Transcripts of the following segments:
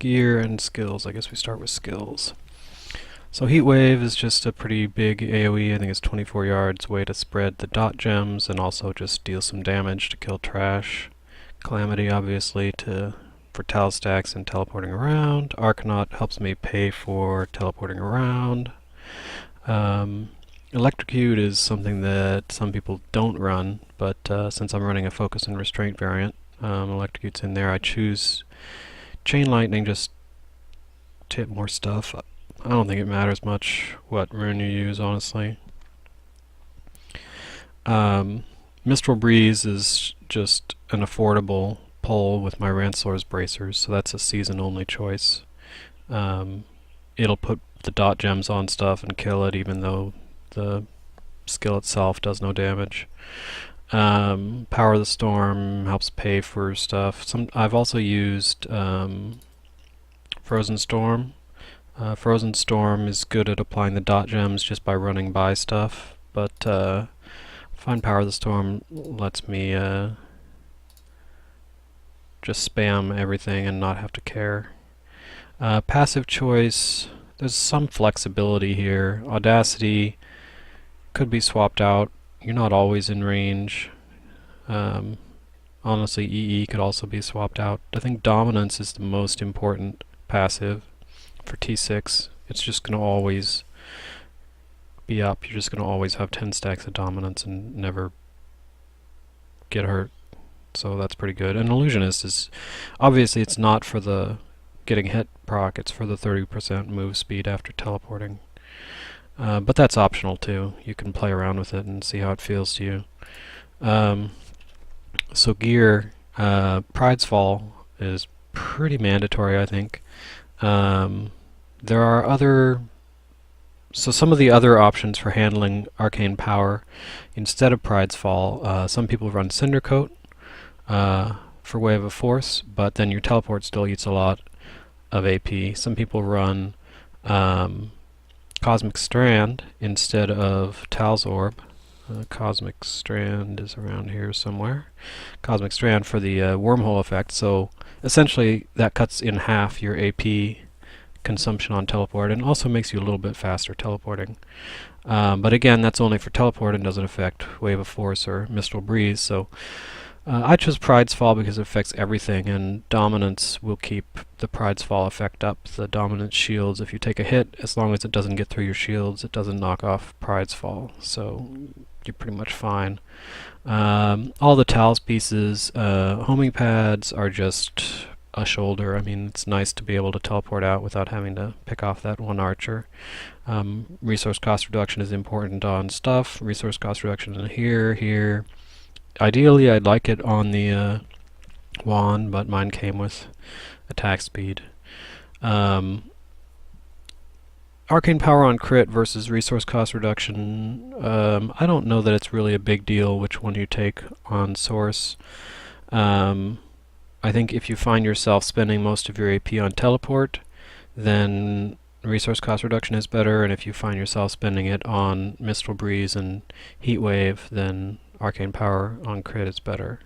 gear and skills. I guess we start with skills. So Heatwave is just a pretty big AoE. I think it's 24 yards, way to spread the dot gems and also just deal some damage to kill trash. Calamity, obviously, for Tal stacks and teleporting around. Arcanaut helps me pay for teleporting around. Electrocute is something that some people don't run, but since I'm running a focus and restraint variant, Electrocute's in there. I choose Chain Lightning just to hit more stuff. I don't think it matters much what rune you use, honestly. Mistral Breeze is just an affordable pull with my Ranslors bracers, so that's a season-only choice. It'll put the dot gems on stuff and kill it, even though the skill itself does no damage. Power of the Storm helps pay for stuff. I've also used Frozen Storm. Frozen Storm is good at applying the dot gems just by running by stuff, but Find Power of the Storm lets me just spam everything and not have to care. Passive choice, there's some flexibility here. Audacity could be swapped out. You're not always in range. Honestly, EE could also be swapped out. I think Dominance is the most important passive for T6. It's just going to always be up. You're just going to always have 10 stacks of Dominance and never get hurt. So that's pretty good. And Illusionist is, obviously it's not for the getting hit proc, it's for the 30% move speed after teleporting. But that's optional too. You can play around with it and see how it feels to you. So gear, Pride's Fall is pretty mandatory, I think. There are some of the other options for handling arcane power instead of Pride's Fall. Some people run Cinder Coat for Wave of Force, but then your teleport still eats a lot of AP. Some people run Cosmic Strand instead of Tal's Orb. Cosmic Strand is around here somewhere. Cosmic Strand for the wormhole effect, so essentially that cuts in half your AP consumption on teleport and also makes you a little bit faster teleporting. But again, that's only for teleport and doesn't affect Wave of Force or Mistral Breeze, so I chose Pride's Fall because it affects everything, and Dominance will keep the Pride's Fall effect up. The Dominance shields, if you take a hit, as long as it doesn't get through your shields, it doesn't knock off Pride's Fall, so you're pretty much fine. All the Tal's pieces, homing pads are just a shoulder. I mean, it's nice to be able to teleport out without having to pick off that one archer. Resource cost reduction is important on stuff. Resource cost reduction in here. Ideally, I'd like it on the wand, but mine came with attack speed. Arcane power on crit versus resource cost reduction. I don't know that it's really a big deal which one you take on source. I think if you find yourself spending most of your AP on teleport, then resource cost reduction is better, and if you find yourself spending it on Mistral Breeze and Heatwave, then Arcane Power on crit is better.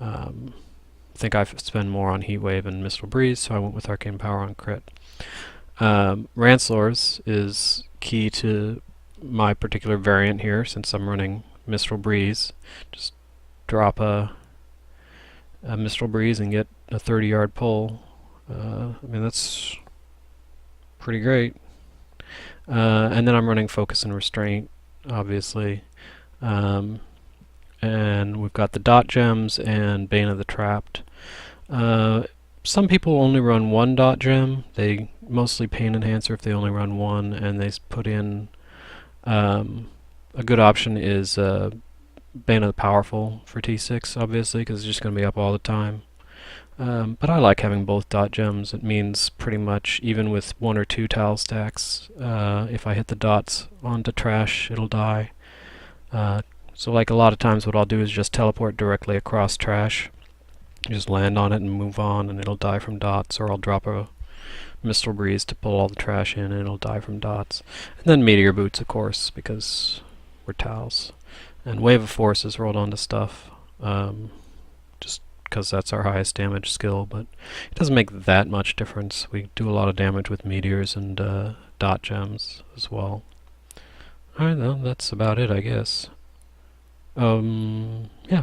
I think I spend more on Heatwave and Mistral Breeze, so I went with Arcane Power on crit. Ranslors is key to my particular variant here, since I'm running Mistral Breeze. Just drop a Mistral Breeze and get a 30-yard pull. I mean, that's pretty great. And then I'm running Focus and Restraint, obviously. And we've got the dot gems and Bane of the Trapped. Some people only run one dot gem. They mostly Pain Enhancer if they only run one, and they put in a good option is Bane of the Powerful for T6, obviously, because it's just going to be up all the time. But I like having both dot gems. It means pretty much even with one or two Tal stacks, if I hit the dots onto trash, it'll die. So like a lot of times what I'll do is just teleport directly across trash. Just land on it and move on, and it'll die from dots, or I'll drop a Mistral Breeze to pull all the trash in and it'll die from dots. And then Meteor Boots, of course, because we're Tals. And Wave of Force is rolled onto stuff. Just because that's our highest damage skill, but it doesn't make that much difference. We do a lot of damage with meteors and dot gems as well. Alright, well, that's about it, I guess. Yeah.